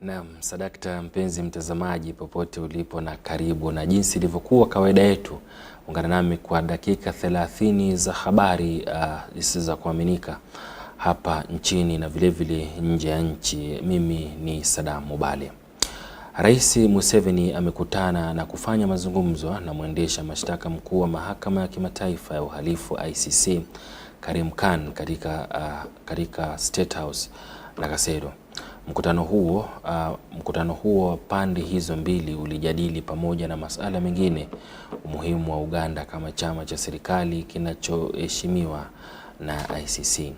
Naam, sadakta mpenzi mtazamaji popote ulipo na karibu, na jinsi ilivyokuwa kawaida yetu, ungana nami kwa dakika 30 za habari zisizo kuaminika hapa nchini na vile vile nje ya nchi. Mimi ni Sadam Muballe. Rais Museveni amekutana na kufanya mazungumzo na mwendesha mashtaka mkuu wa mahakama ya kimataifa ya uhalifu ICC Karim Khan katika State House la Kasedo. Mkutano huo wa pande hizo mbili ulijadili pamoja na masuala mengine umuhimu wa Uganda kama chama cha serikali kinachoheshimiwa na ICC.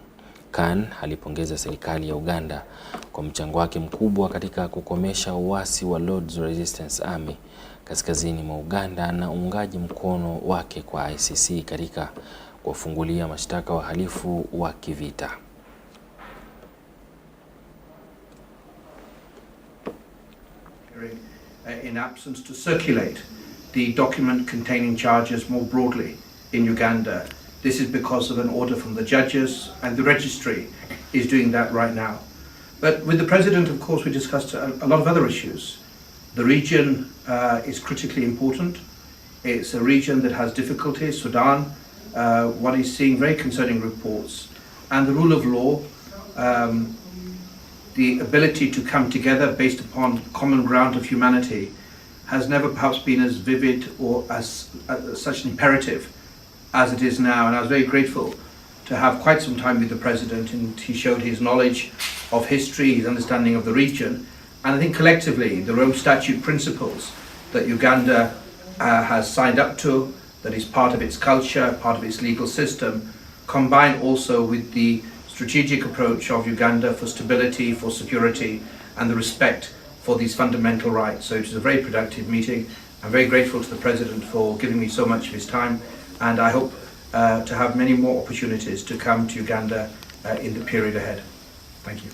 Khan alipongeza serikali ya Uganda kwa mchango wake mkubwa katika kukomesha uasi wa Lord's Resistance Army kaskazini mwa Uganda na uungaji mkono wake kwa ICC katika kuwafungulia mashtaka wahalifu wa kivita. In absence to circulate the document containing charges more broadly in Uganda. This is because of an order from the judges, and the registry is doing that right now. But with the President, of course, we discussed a lot of other issues. The region is critically important. It's a region that has difficulties. Sudan, one is seeing very concerning reports. And the rule of law, the ability to come together based upon common ground of humanity has never perhaps been as vivid or as such an imperative as it is now. And I was very grateful to have quite some time with the President, and he showed his knowledge of history, his understanding of the region. And I think collectively the Rome Statute principles that Uganda has signed up to, that is part of its culture, part of its legal system, combined also with the strategic approach of Uganda for stability, for security, and the respect for these fundamental rights. So it was a very productive meeting. I'm very grateful to the President for giving me so much of his time, and I hope to have many more opportunities to come to Uganda in the period ahead. Thank you.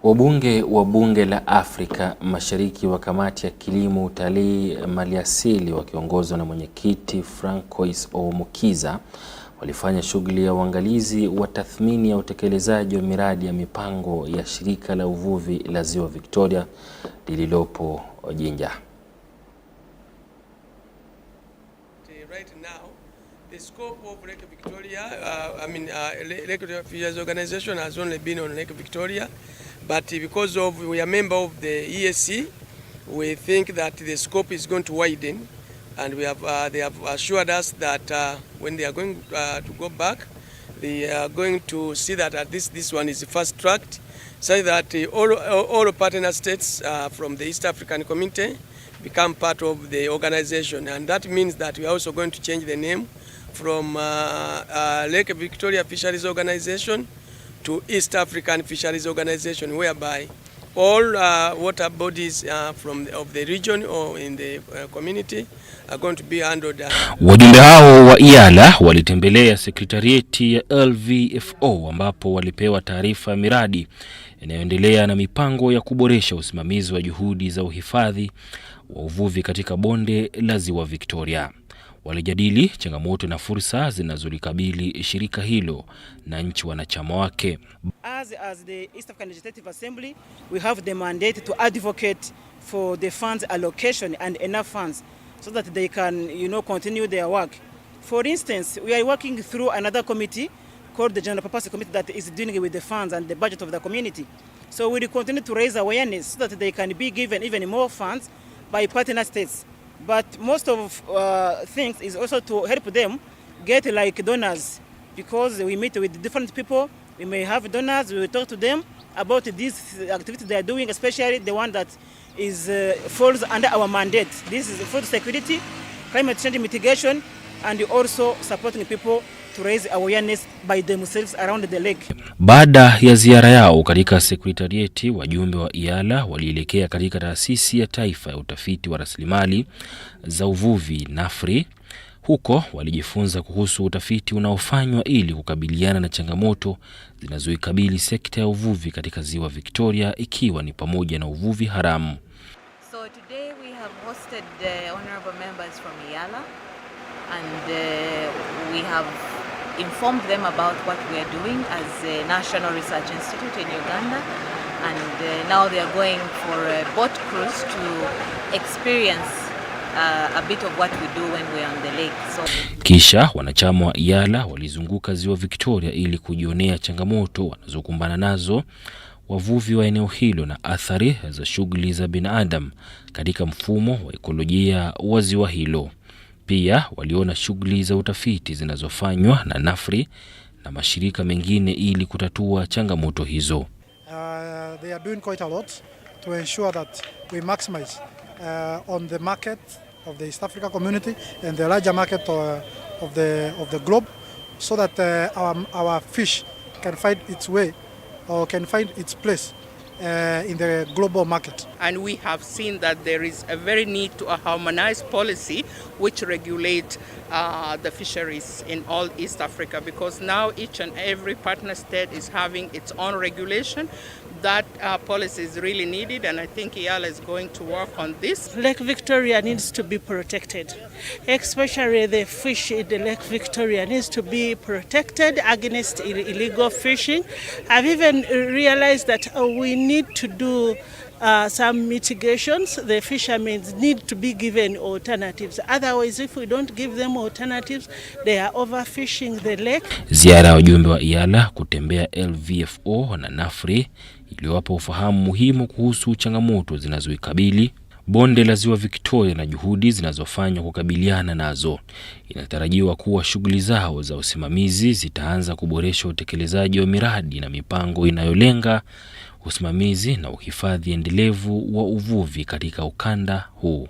Wabunge wa Bunge la Afrika Mashariki wa kamati ya kilimo, utalii, maliasili wakiongozwa na mwenyekiti Francois Omukiza walifanya shughuli ya uangalizi wa tathmini ya utekelezaji wa miradi ya mipango ya shirika la uvuvi la Ziwa Victoria lililopo Jinja. Right now, the scope of Lake Victoria, Lake Fisheries Organization has only been on Lake Victoria, but because we are a member of the ESC, we think that the scope is going to widen, and they have assured us that when they are going to go back, they are going to see that this one is fast-tracked, so that all partner states from the East African Community become part of the organization. And that means that we are also going to change the name from Lake Victoria Fisheries Organization to East African Fisheries Organization, whereby all water bodies of the region or in the community are going to be handled. Wajumbe hao wa IALA walitembelea sekretarieti ya LVFO ambapo walipewa taarifa ya miradi inayoendelea na mipango ya kuboresha usimamizi wa juhudi za uhifadhi wa uvuvi katika bonde la Ziwa Victoria. Walijadili changamoto na fursa zinazolikabili shirika hilo na nchi wanachama wake. As the East African Legislative Assembly, we have the mandate to advocate for the funds allocation and enough funds so that they can, continue their work. For instance, we are working through another committee called the General Purpose Committee that is dealing with the funds and the budget of the community. So we will continue to raise awareness so that they can be given even more funds by partner states. But most of things is also to help them get like donors, because we meet with different people. We may have donors, we will talk to them about these activities they are doing, especially the one that is falls under our mandate. This is food security, climate change mitigation, and also supporting people to raise awareness by themselves around the lake. Baada ya ziara yao katika sekretarieti, wajumbe wa IALA walielekea katika taasisi ya taifa ya utafiti wa rasilimali za uvuvi NAFRI. Huko walijifunza kuhusu utafiti unaofanywa ili kukabiliana na changamoto zinazoikabili sekta ya uvuvi katika Ziwa Victoria, ikiwa ni pamoja na uvuvi haramu. So today we have hosted the honorable members from IALA, and we have informed them about what we are doing as a National Research Institute in Uganda, and now they are going for a boat cruise to experience a bit of what we do when we are on the lake. So kisha wanachama wa IALA walizunguka ziwa Victoria ili kujionea changamoto wanazokumbana nazo wavuvi wa eneo hilo na athari za shughuli za binadamu katika mfumo wa ekolojia wa ziwa hilo. Pia waliona shughuli za utafiti zinazofanywa na NAFRI na mashirika mengine ili kutatua changamoto hizo. They are doing quite a lot to ensure that we maximize on the market of the East Africa community and the larger market of the globe, so that our fish can find its way or can find its place in the global market. And we have seen that there is a very need to a harmonized policy which regulate the fisheries in all East Africa, because now each and every partner state is having its own regulation. That policy is really needed, and I think IALA is going to work on this. Lake Victoria needs to be protected, especially the fish in the Lake Victoria needs to be protected against illegal fishing. I've even realized that we need to do some mitigations. The fishermen need to be given alternatives. Otherwise, if we don't give them alternatives, they are overfishing the lake. Ziara ya wajumbe wa IALA kutembea LVFO na NAFRI iliwapa ufahamu muhimu kuhusu changamoto zinazoikabili bonde la ziwa Victoria na juhudi zinazofanywa kukabiliana nazo. Inatarajiwa kuwa shughuli zao za usimamizi zitaanza kuboresha utekelezaji wa miradi na mipango inayolenga usimamizi na uhifadhi endelevu wa uvuvi katika ukanda huu.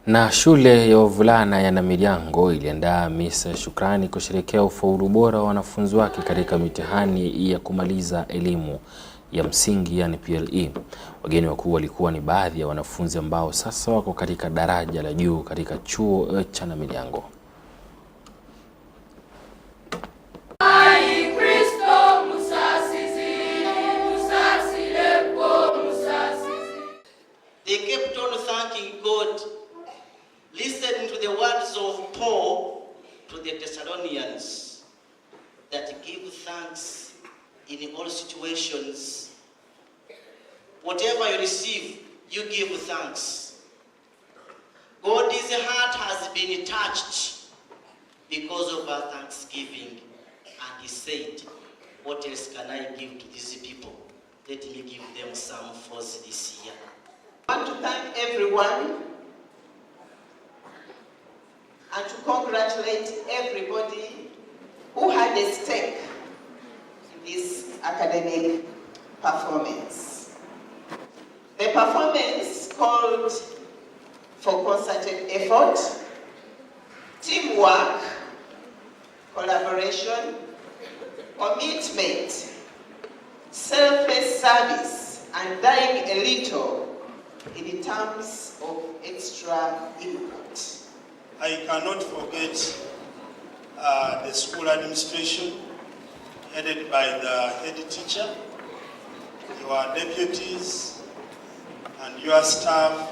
Na shule ya wavulana ya Namiryango iliandaa misa ya shukrani kusherehekea ufaulu bora wa wanafunzi wake katika mitihani ya kumaliza elimu ya msingi yani PLE. Wageni wakuu walikuwa ni baadhi ya wanafunzi ambao sasa wako katika daraja la juu katika chuo cha Namiryango. They kept on thanking God, listening to the words of Paul to the Thessalonians, that give thanks in all situations. Whatever you receive, you give thanks. God's heart has been touched because of our thanksgiving. And he said, what else can I give to these people? Let me give them some for this year. I want to thank everyone and to congratulate everybody who had a stake in this academic performance. The performance called for concerted effort, teamwork, collaboration, commitment, selfless service, and dying a little in terms of extra input. I cannot forget the school administration headed by the head teacher, your deputies, and your staff,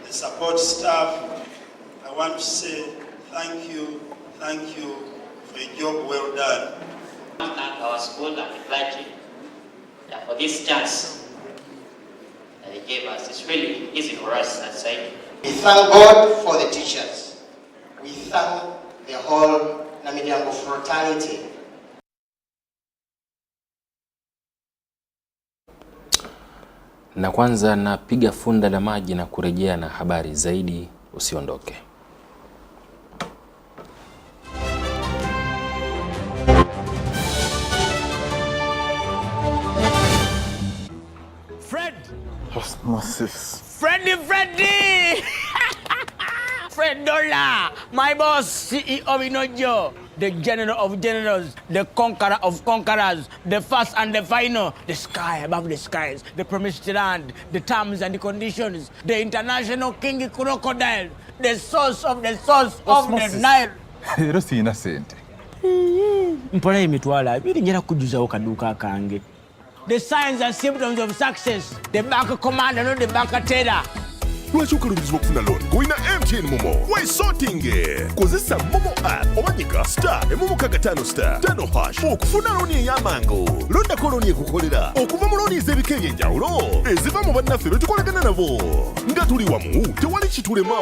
the support staff. I want to say thank you for a job well done. I thank our school and the clergy for this chance that they gave us. It's really easy for us, I'd say. We thank God for the teachers. We thank the whole Namiryango fraternity. Na kwanza napiga funda la maji na kurejea na habari zaidi, usiondoke. Fred! Osmosis. Freddy! Fred Dollar, my boss, CEO Inojo, the general of generals, the conqueror of conquerors, the first and the final, the sky above the skies, the promised land, the terms and the conditions, the international king crocodile, the source of the Nile. Ero sina sente. Mpora imitwala, biri njera kujuzawo kaduka kange. the signs and symptoms of success. The bank commander, not the bank teller. Lwachuka lubirizwa kufuna loan goina MTN Momo wesotinge kozesa Momo app omanyika star emumu kagatano star tano hash okufuna loan ya mango londa koloni ekukolera okuva mu loan ezebikeye njawulo eziva mu bannaffe betukolagana nabo nga tuli wamu tewali kitulema.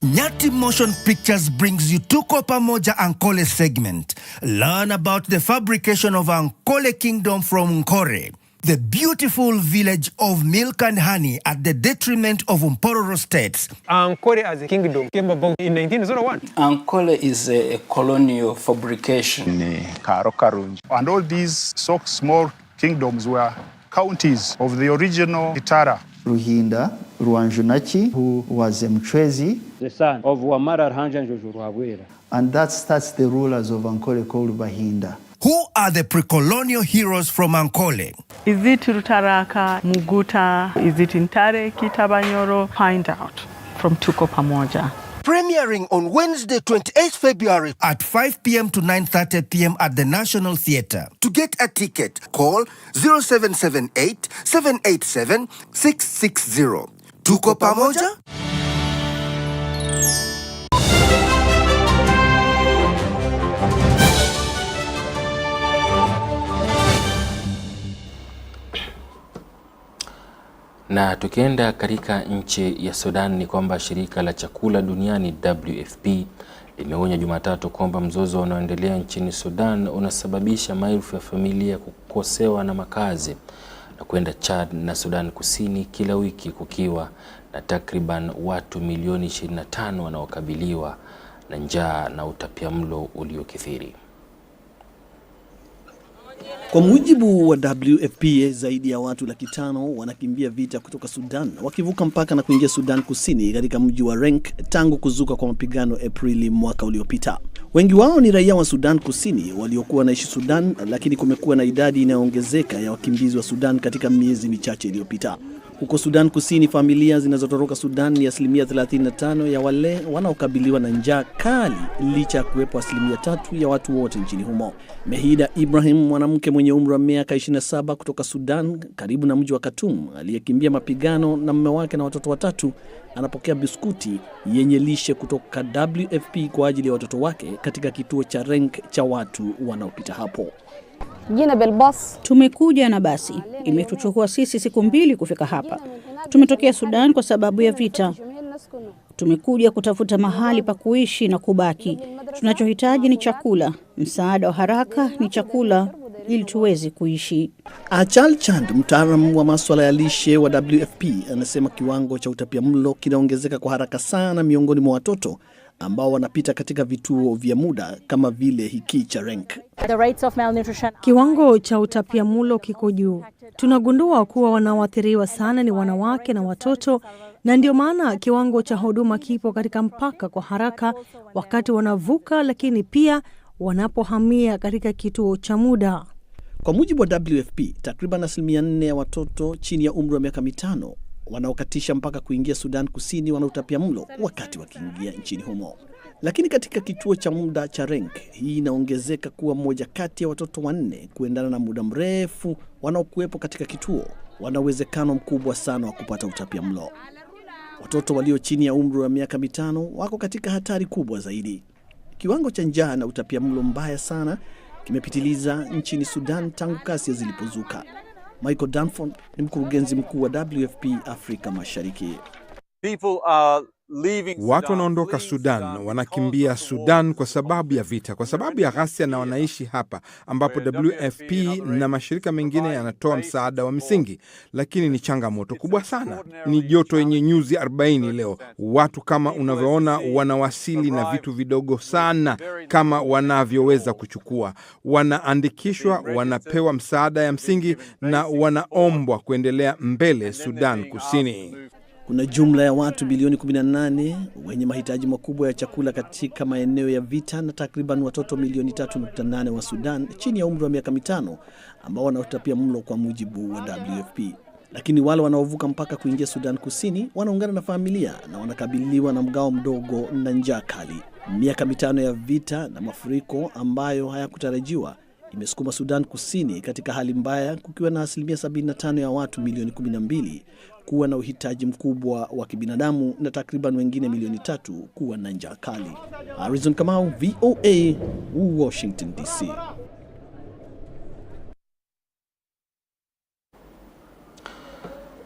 Nyati Motion Pictures brings you Tuko Pamoja Ankole segment. Learn about the fabrication of Ankole Kingdom from Nkore, the beautiful village of milk and honey at the detriment of Mpororo states. Ankole as a kingdom came about in 1901. Ankole is a colonial fabrication. And all these so small kingdoms were counties of the original Itara. Ruhinda Ruanjunachi, who was a Mtrezi, the son of Wamara Ruhanjanjojuruhabwera. And that's the rulers of Ankole called Bahinda. Who are the pre-colonial heroes from Ankole? Is it Rutaraka, Muguta, is it Intare, Kitabanyoro? Find out from Tuko Pamoja. Premiering on Wednesday, 28th February at 5 p.m. to 9:30 p.m. at the National Theatre. To get a ticket, call 0778 787 660. Tuko Pamoja? Na tukienda katika nchi ya Sudan ni kwamba shirika la chakula duniani WFP limeonya Jumatatu kwamba mzozo unaoendelea nchini Sudan unasababisha maelfu ya familia kukosewa na makazi na kwenda Chad na Sudan Kusini kila wiki, kukiwa na takriban watu milioni 25 wanaokabiliwa na njaa na utapiamlo uliokithiri. Kwa mujibu wa WFP, zaidi ya watu 500,000 wanakimbia vita kutoka Sudan, wakivuka mpaka na kuingia Sudan Kusini katika mji wa Renk tangu kuzuka kwa mapigano Aprili mwaka uliopita. Wengi wao ni raia wa Sudan Kusini waliokuwa wanaishi Sudan, lakini kumekuwa na idadi inayoongezeka ya wakimbizi wa Sudan katika miezi michache iliyopita. Huko Sudan Kusini, familia zinazotoroka Sudan ni 35% ya wale wanaokabiliwa na njaa kali, licha ya kuwepo 3% ya watu wote nchini humo. Mehida Ibrahim, mwanamke mwenye umri wa miaka 27 kutoka Sudan karibu na mji wa Khartoum, aliyekimbia mapigano na mume wake na watoto 3, anapokea biskuti yenye lishe kutoka WFP kwa ajili ya watoto wake katika kituo cha Renk cha watu wanaopita hapo. Tumekuja na basi. Imetuchukua sisi siku 2 kufika hapa. Tumetokea Sudan kwa sababu ya vita. Tumekuja kutafuta mahali pa kuishi na kubaki. Tunachohitaji ni chakula. Msaada wa haraka ni chakula ili tuweze kuishi. Achal Chand, mtaalamu wa masuala ya lishe wa WFP, anasema kiwango cha utapiamlo kinaongezeka kwa haraka sana miongoni mwa watoto ambao wanapita katika vituo vya muda kama vile hiki cha Renk. Kiwango cha utapiamlo kiko juu. Tunagundua kuwa wanaoathiriwa sana ni wanawake na watoto, na ndio maana kiwango cha huduma kipo katika mpaka kwa haraka wakati wanavuka, lakini pia wanapohamia katika kituo cha muda. Kwa mujibu wa WFP, takriban 4% ya watoto chini ya umri wa miaka 5 wanaokatisha mpaka kuingia Sudan Kusini wana utapiamlo wakati wakiingia nchini humo. Lakini katika kituo cha muda cha Renk, hii inaongezeka kuwa 1 kati ya watoto 4 kuendana na muda mrefu wanaokuwepo katika kituo wana uwezekano mkubwa sana wa kupata utapiamlo. Watoto walio chini ya umri wa miaka 5 wako katika hatari kubwa zaidi. Kiwango cha njaa na utapiamlo mbaya sana kimepitiliza nchini Sudan tangu ghasia zilipozuka. Michael Danford ni mkurugenzi mkuu wa WFP Afrika Mashariki. Watu wanaondoka Sudan, wanakimbia Sudan kwa sababu ya vita, kwa sababu ya ghasia, na wanaishi hapa ambapo WFP na mashirika mengine yanatoa msaada wa misingi, lakini ni changamoto kubwa sana. Ni joto yenye nyuzi 40 leo. Watu kama unavyoona wanawasili na vitu vidogo sana kama wanavyoweza kuchukua. Wanaandikishwa, wanapewa msaada ya msingi na wanaombwa kuendelea mbele Sudan Kusini. Kuna jumla ya watu bilioni 18 wenye mahitaji makubwa ya chakula katika maeneo ya vita, na takriban watoto milioni 3.8 wa Sudan chini ya umri wa miaka 5 ambao wanautapia mlo kwa mujibu wa WFP. Lakini wale wanaovuka mpaka kuingia Sudan Kusini wanaungana na familia na wanakabiliwa na mgao mdogo na njaa kali. Miaka 5 ya vita na mafuriko ambayo hayakutarajiwa imesukuma Sudan Kusini katika hali mbaya, kukiwa na 75% ya watu milioni 12 kuwa na uhitaji mkubwa wa kibinadamu na takriban wengine milioni 3 kuwa na njaa kali. Harrison Kamau, VOA, Washington DC.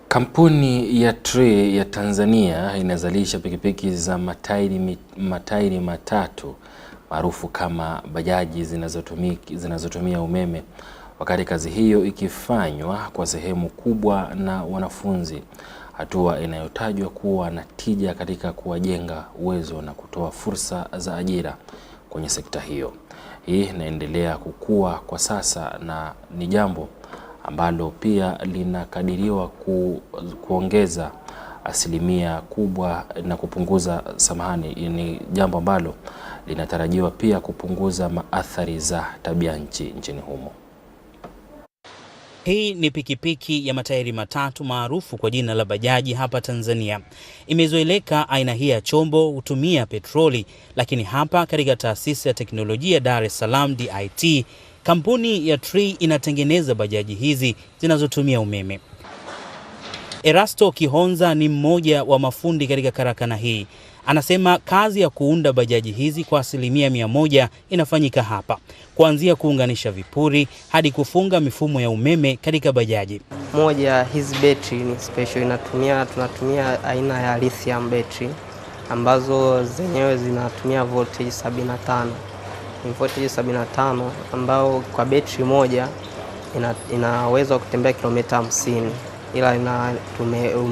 Kampuni ya Tree ya Tanzania inazalisha pikipiki za matairi matatu maarufu kama bajaji zinazotumia umeme, wakati kazi hiyo ikifanywa kwa sehemu kubwa na wanafunzi, hatua inayotajwa kuwa na tija katika kuwajenga uwezo na kutoa fursa za ajira kwenye sekta hiyo. Hii inaendelea kukua kwa sasa na ni jambo ambalo pia linakadiriwa kuongeza asilimia kubwa na kupunguza ni jambo ambalo linatarajiwa pia kupunguza maathari za tabia nchini humo. Hii ni pikipiki ya matairi matatu maarufu kwa jina la bajaji hapa Tanzania. Imezoeleka aina hii ya chombo hutumia petroli, lakini hapa katika taasisi ya teknolojia Dar es Salaam DIT, kampuni ya Tree inatengeneza bajaji hizi zinazotumia umeme. Erasto Kihonza ni mmoja wa mafundi katika karakana hii. Anasema kazi ya kuunda bajaji hizi kwa 100% inafanyika hapa, kuanzia kuunganisha vipuri hadi kufunga mifumo ya umeme katika bajaji. Moja, hizi battery ni special, tunatumia aina ya lithium battery ambazo zenyewe zinatumia voltage 75. Ni voltage 75 ambao kwa battery moja inaweza kutembea kilomita 50, ila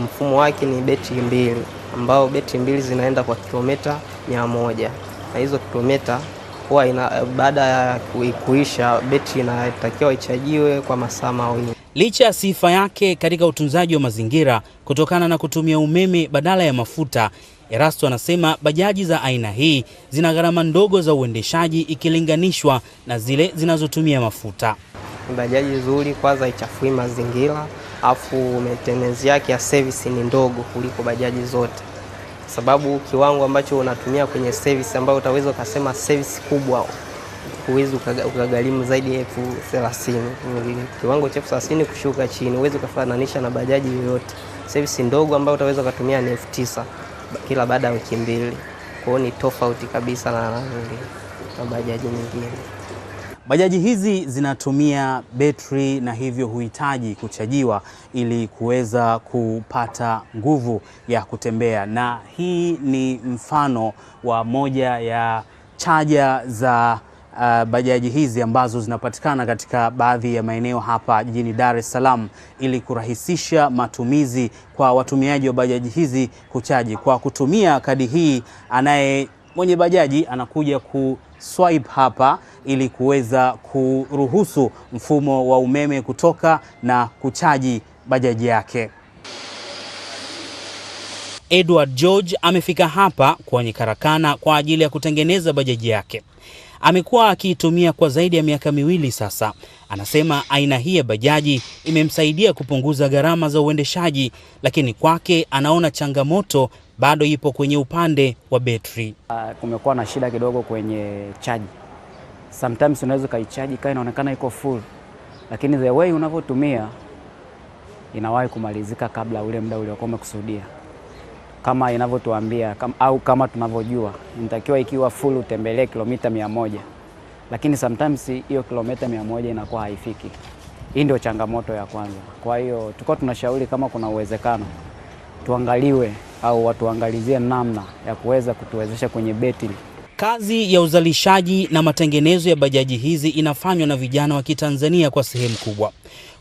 mfumo wake ni battery mbili, ambao betri mbili zinaenda kwa kilomita 100, na hizo kilomita huwa baada ya kuisha betri inatakiwa ichajiwe kwa masaa mawili. Licha ya sifa yake katika utunzaji wa mazingira kutokana na kutumia umeme badala ya mafuta, Erasto anasema bajaji za aina hii zina gharama ndogo za uendeshaji ikilinganishwa na zile zinazotumia mafuta. Bajaji nzuri, kwanza haichafui mazingira, afu maintenance yake ya service ni ndogo kuliko bajaji zote. Sababu kiwango ambacho unatumia kwenye service ambayo utaweza kusema service kubwa huwezi ukagharimu zaidi ya 30,000. Kiwango cha 30,000 kushuka chini huwezi kufananisha na bajaji yoyote. Service ndogo ambayo utaweza kutumia ni 9,000 kila baada ya wiki 2. Kwa hiyo ni tofauti kabisa na bajaji nyingine. Bajaji hizi zinatumia betri na hivyo huhitaji kuchajiwa ili kuweza kupata nguvu ya kutembea, na hii ni mfano wa moja ya chaja za bajaji hizi ambazo zinapatikana katika baadhi ya maeneo hapa jijini Dar es Salaam ili kurahisisha matumizi kwa watumiaji wa bajaji hizi kuchaji. Kwa kutumia kadi hii, mwenye bajaji anakuja kuswipe hapa ili kuweza kuruhusu mfumo wa umeme kutoka na kuchaji bajaji yake. Edward George amefika hapa kwenye karakana kwa ajili ya kutengeneza bajaji yake. Amekuwa akiitumia kwa zaidi ya miaka 2 sasa. Anasema aina hii ya bajaji imemsaidia kupunguza gharama za uendeshaji, lakini kwake anaona changamoto bado ipo kwenye upande wa betri. Kumekuwa na shida kidogo kwenye chaji. Sometimes unaweza kaichaji kai inaonekana iko full, lakini the way unavyotumia inawahi kumalizika kabla ule muda uliokuwa umekusudia. Kama inavyotuambia au kama tunavyojua, inatakiwa ikiwa full utembelee kilomita 100, lakini sometimes hiyo kilomita 100 inakuwa haifiki. Hii ndio changamoto ya kwanza. Kwa hiyo tulikuwa tunashauri kama kuna uwezekano tuangaliwe au watuangalizie namna ya kuweza kutuwezesha kwenye betri. Kazi ya uzalishaji na matengenezo ya bajaji hizi inafanywa na vijana wa Kitanzania kwa sehemu kubwa.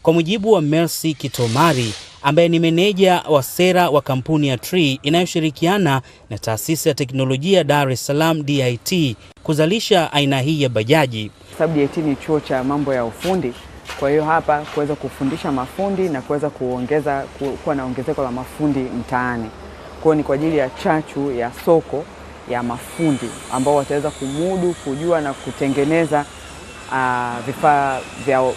Kwa mujibu wa Mercy Kitomari, ambaye ni meneja wa sera wa kampuni ya Tree inayoshirikiana na taasisi ya teknolojia Dar es Salaam DIT kuzalisha aina hii ya bajaji. Sababu DIT ni chuo cha mambo ya ufundi, kwa hiyo hapa kuweza kufundisha mafundi na kuweza kuwa na ongezeko la mafundi mtaani. Kwa hiyo ni kwa ajili ya chachu ya soko ya mafundi ambao wataweza kumudu, kujua na kutengeneza vifaa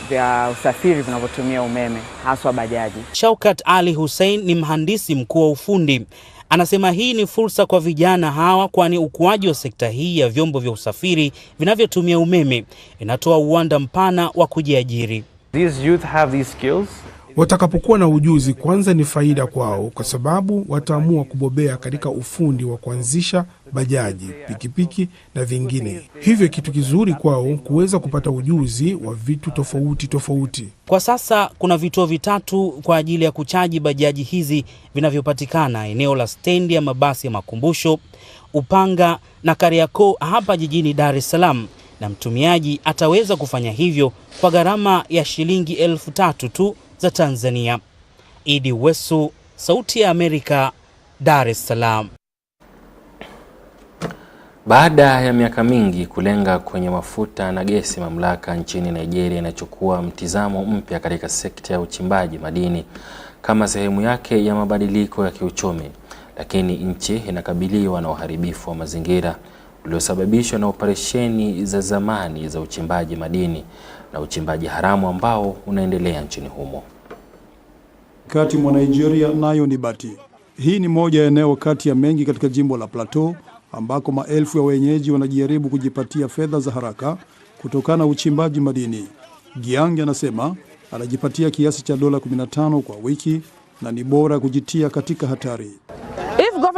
vya usafiri vinavyotumia umeme, haswa bajaji. Shaukat Ali Hussein ni mhandisi mkuu wa ufundi. Anasema hii ni fursa kwa vijana hawa, kwani ukuaji wa sekta hii ya vyombo vya usafiri vinavyotumia umeme inatoa uwanda mpana wa kujiajiri. These youth have these skills. Watakapokuwa na ujuzi, kwanza ni faida kwao kwa sababu wataamua kubobea katika ufundi wa kuanzisha bajaji, pikipiki na vingine. Hivyo kitu kizuri kwao kuweza kupata ujuzi wa vitu tofauti tofauti. Kwa sasa kuna vituo vitatu kwa ajili ya kuchaji bajaji hizi vinavyopatikana eneo la stendi ya mabasi ya Makumbusho, Upanga na Kariakoo hapa jijini Dar es Salaam, na mtumiaji ataweza kufanya hivyo kwa gharama ya shilingi 3,000 tu za Tanzania. Idi Wesu, Sauti ya Amerika, Dar es Salaam. Baada ya miaka mingi kulenga kwenye mafuta na gesi, mamlaka nchini Nigeria inachukua mtizamo mpya katika sekta ya uchimbaji madini kama sehemu yake ya mabadiliko ya kiuchumi. Lakini nchi inakabiliwa na uharibifu wa mazingira uliosababishwa na operesheni za zamani za uchimbaji madini na uchimbaji haramu ambao unaendelea nchini humo. Kati mwa Nigeria nayo ni Bati. Hii ni moja ya eneo kati ya mengi katika jimbo la Plateau ambako maelfu ya wenyeji wanajaribu kujipatia fedha za haraka kutokana na uchimbaji madini. Giangi anasema anajipatia kiasi cha dola 15 kwa wiki na ni bora kujitia katika hatari.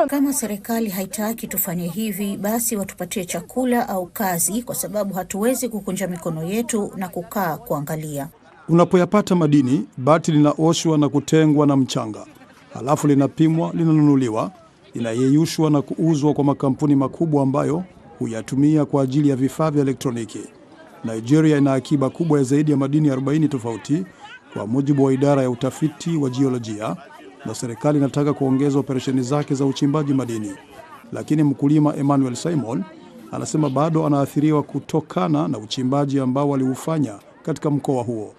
Kama serikali haitaki tufanye hivi, basi watupatie chakula au kazi, kwa sababu hatuwezi kukunja mikono yetu na kukaa kuangalia. Unapoyapata madini, bati linaoshwa na kutengwa na mchanga. Halafu linapimwa, linanunuliwa, linayeyushwa na kuuzwa kwa makampuni makubwa ambayo huyatumia kwa ajili ya vifaa vya elektroniki. Nigeria ina akiba kubwa ya zaidi ya madini 40 tofauti kwa mujibu wa idara ya utafiti wa jiolojia, na serikali inataka kuongeza operesheni zake za uchimbaji madini. Lakini mkulima Emmanuel Simon anasema bado anaathiriwa kutokana na uchimbaji ambao waliufanya katika mkoa huo.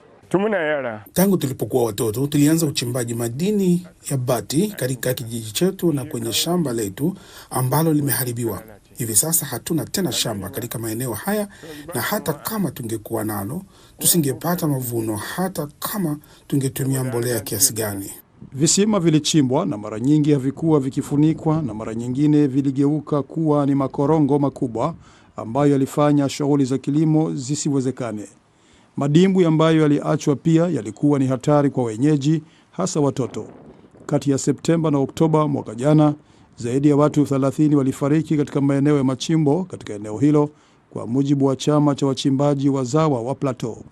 Tangu tulipokuwa watoto tulianza uchimbaji madini ya bati katika kijiji chetu na kwenye shamba letu ambalo limeharibiwa. Hivi sasa hatuna tena shamba katika maeneo haya, na hata kama tungekuwa nalo tusingepata mavuno hata kama tungetumia mbolea kiasi gani. Visima vilichimbwa na mara nyingi havikuwa vikifunikwa, na mara nyingine viligeuka kuwa ni makorongo makubwa ambayo yalifanya shughuli za kilimo zisiwezekane. Madimbwi ambayo yaliachwa pia yalikuwa ni hatari kwa wenyeji, hasa watoto. Kati ya Septemba na Oktoba mwaka jana, zaidi ya watu 30 walifariki katika maeneo ya machimbo katika eneo hilo, kwa mujibu wa chama cha wachimbaji wazawa wa Plateau.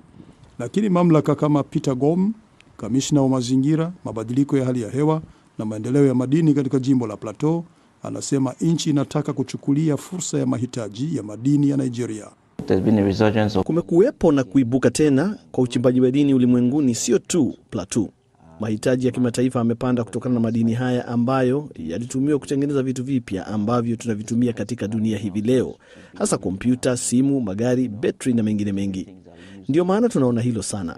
Lakini mamlaka kama Peter Gom, kamishna wa mazingira, mabadiliko ya hali ya hewa na maendeleo ya madini katika jimbo la Plateau, anasema nchi inataka kuchukulia fursa ya mahitaji ya madini ya Nigeria. Kumekuwepo na kuibuka tena kwa uchimbaji madini ulimwenguni, sio tu Plateau. Mahitaji ya kimataifa yamepanda kutokana na madini haya ambayo yalitumiwa kutengeneza vitu vipya ambavyo tunavitumia katika dunia hivi leo, hasa kompyuta, simu, magari, betri na mengine mengi. Ndio maana tunaona hilo sana.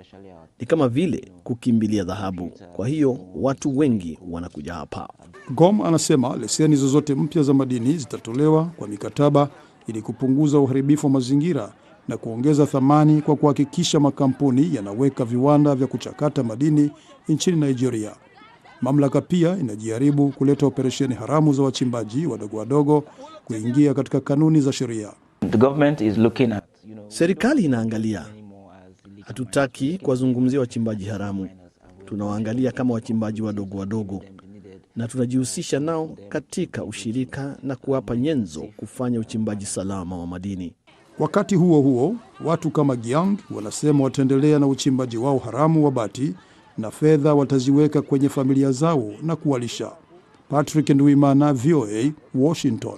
Ni kama vile kukimbilia dhahabu. Kwa hiyo watu wengi wanakuja hapa. Gom anasema leseni zozote mpya za madini zitatolewa kwa mikataba ili kupunguza uharibifu wa mazingira na kuongeza thamani, kwa kuhakikisha makampuni yanaweka viwanda vya kuchakata madini nchini Nigeria. Mamlaka pia inajaribu kuleta operesheni haramu za wachimbaji wadogo wadogo kuingia katika kanuni za sheria. Serikali inaangalia. Hatutaki kuwazungumzia wachimbaji haramu. Tunawaangalia kama wachimbaji wadogo wadogo, na tunajihusisha nao katika ushirika na kuwapa nyenzo kufanya uchimbaji salama wa madini. Wakati huo huo, watu kama Giang wanasema wataendelea na uchimbaji wao haramu wa bati, na fedha wataziweka kwenye familia zao na kuwalisha. Patrick Nduimana, VOA, Washington.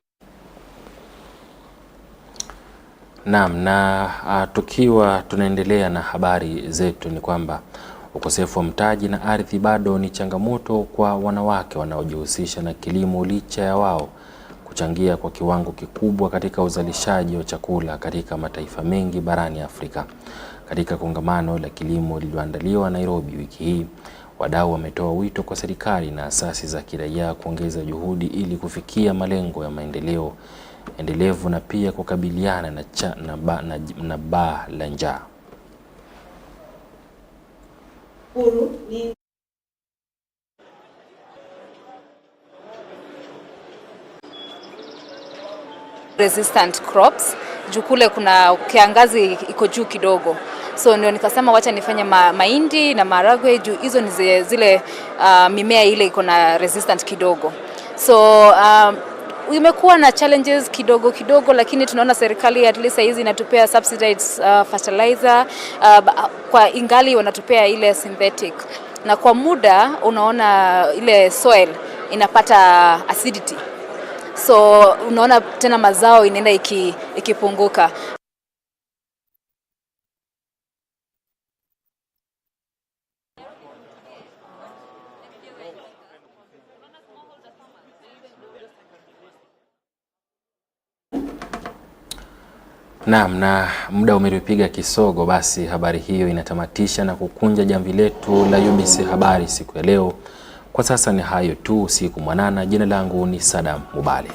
Naam, na tukiwa tunaendelea na habari zetu, ni kwamba ukosefu wa mtaji na ardhi bado ni changamoto kwa wanawake wanaojihusisha na kilimo, licha ya wao kuchangia kwa kiwango kikubwa katika uzalishaji wa chakula katika mataifa mengi barani Afrika. Katika kongamano la kilimo lililoandaliwa Nairobi wiki hii, wadau wametoa wito kwa serikali na asasi za kiraia kuongeza juhudi ili kufikia malengo ya maendeleo endelevu na pia kukabiliana na baa la njaa. resistant crops. Juu kule kuna kiangazi iko juu kidogo. So ndio nikasema wacha nifanye mahindi na maharagwe juu hizo ni zile mimea ile iko na resistant kidogo. So imekuwa na challenges kidogo lakini tunaona serikali at least hizi inatupea subsidized fertilizer kwa ingali wanatupea ile synthetic. Na kwa muda unaona ile soil inapata acidity. So unaona tena mazao inaenda ikipunguka. Naam, na muda umetupiga kisogo, basi habari hiyo inatamatisha na kukunja jamvi letu la UBC Habari siku ya leo. Kwa sasa ni hayo tu, usiku mwanana. Jina langu ni Sadam Muballe.